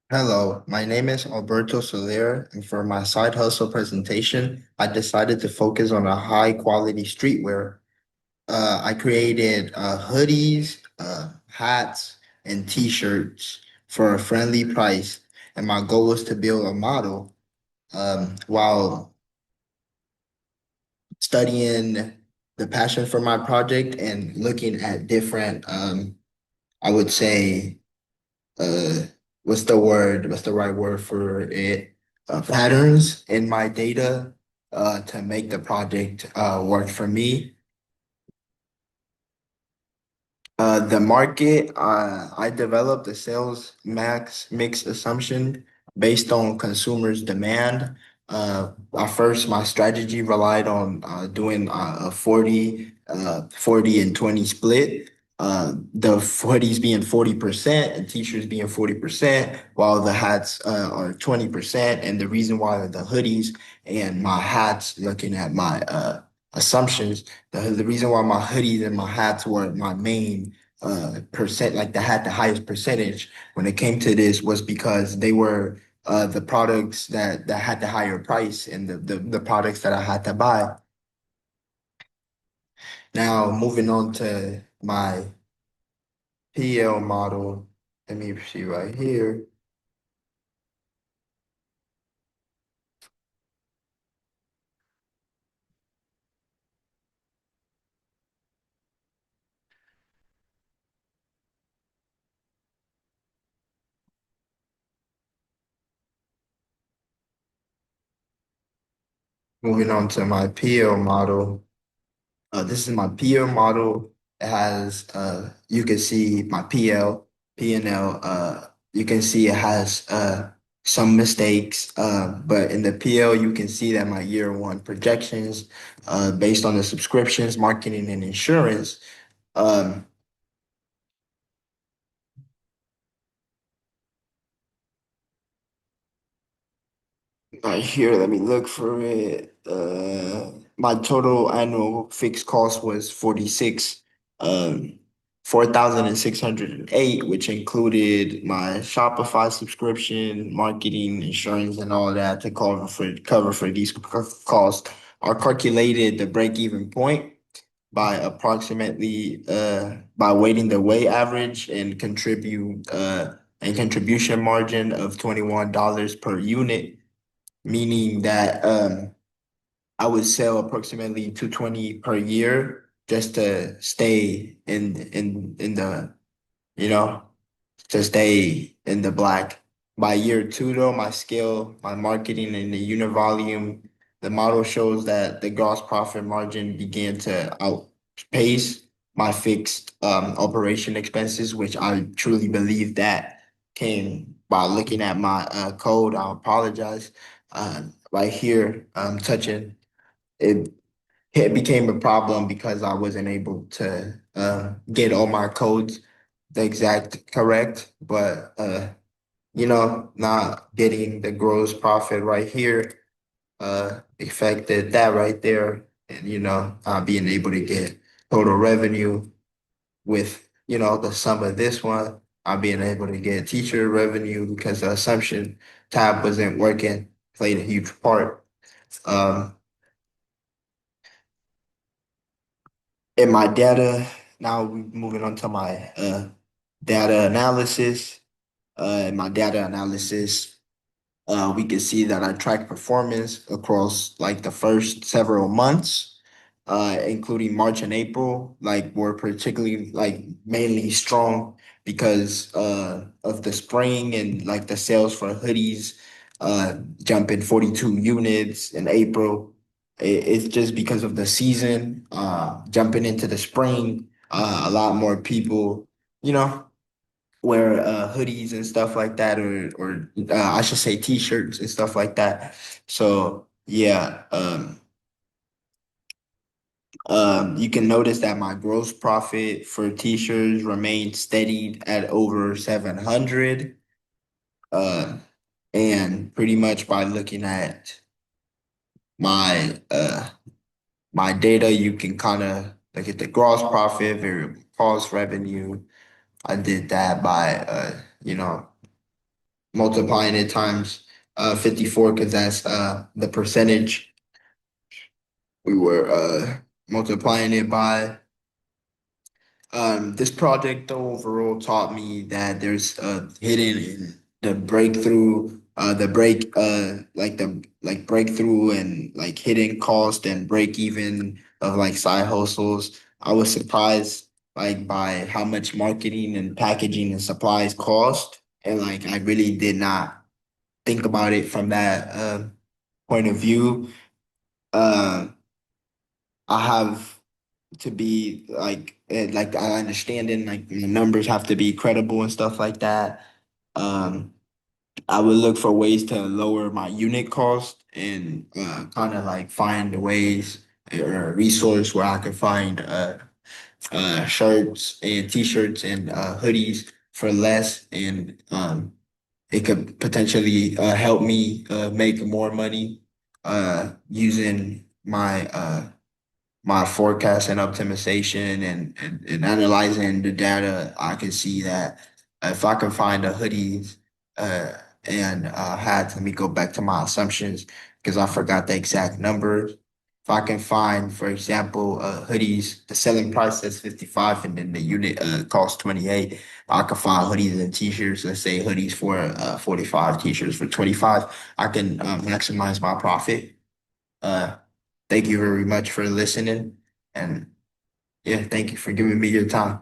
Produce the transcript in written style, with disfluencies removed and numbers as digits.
Hello, my name is Alberto Soler, and for my side hustle presentation, I decided to focus on a high quality streetwear. I created hoodies, hats, and t-shirts for a friendly price, and my goal was to build a model while studying the passion for my project and looking at different, I would say, uh what's the right word for it, patterns in my data to make the project work for me. The market, I developed a sales max mix assumption based on consumers' demand. My strategy relied on doing a 40 and 20 split. The 40s being 40% and t-shirts being 40%, while the hats are 20%. And the reason why the hoodies and my hats, looking at my assumptions, the reason why my hoodies and my hats were my main percent, like that had the highest percentage when it came to this, was because they were the products that had the higher price and the products that I had to buy. Now moving on to my PL model, let me see right here. Moving on to my PL model. This is my PL model. It has, you can see my P&L. You can see it has some mistakes, but in the PL, you can see that my year one projections, based on the subscriptions, marketing, and insurance, um, right here, let me look for it. My total annual fixed cost was 4,608, which included my Shopify subscription, marketing, insurance, and all that to cover for these costs. I calculated the break-even point by approximately by weighting the weight average and contribution margin of $21 per unit, meaning that I would sell approximately 220 per year just to stay in the, you know, to stay in the black. By year two, though, my scale, my marketing, and the unit volume, the model shows that the gross profit margin began to outpace my fixed operation expenses, which I truly believe that came by looking at my code. I apologize. Right here, touching it, it became a problem because I wasn't able to get all my codes the exact correct, but not getting the gross profit right here affected that right there, and not being able to get total revenue with the sum of this one, not being able to get teacher revenue because the assumption tab wasn't working, played a huge part. Um, in my data, now we moving on to my data analysis. In my data analysis, we can see that I track performance across like the first several months, including March and April, like were particularly like mainly strong because of the spring and like the sales for hoodies jumping 42 units in April. It's just because of the season jumping into the spring. A lot more people, you know, wear hoodies and stuff like that, or I should say t-shirts and stuff like that. So yeah, you can notice that my gross profit for t-shirts remained steady at over 700. Uh, and pretty much by looking at my my data, you can kind of look at the gross profit, variable cost revenue. I did that by multiplying it times 54 because that's the percentage. We were multiplying it by. This project overall taught me that there's hidden in the breakthrough, the break, like the like breakthrough and like hidden cost and break even of like side hustles. I was surprised like by how much marketing and packaging and supplies cost, and like I really did not think about it from that point of view. Uh, I have to be like I understand it, like the numbers have to be credible and stuff like that. Um, I would look for ways to lower my unit cost and kind of like find ways or a resource where I can find shirts and t-shirts and hoodies for less and it could potentially help me make more money using my forecast and optimization and analyzing the data, I can see that if I can find a hoodies uh, and had let me go back to my assumptions because I forgot the exact numbers. If I can find, for example, hoodies, the selling price is 55 and then the unit costs 28. I can find hoodies and t-shirts, let's say hoodies for 45, t-shirts for 25. I can maximize my profit. Uh, Thank you very much for listening. And yeah, thank you for giving me your time.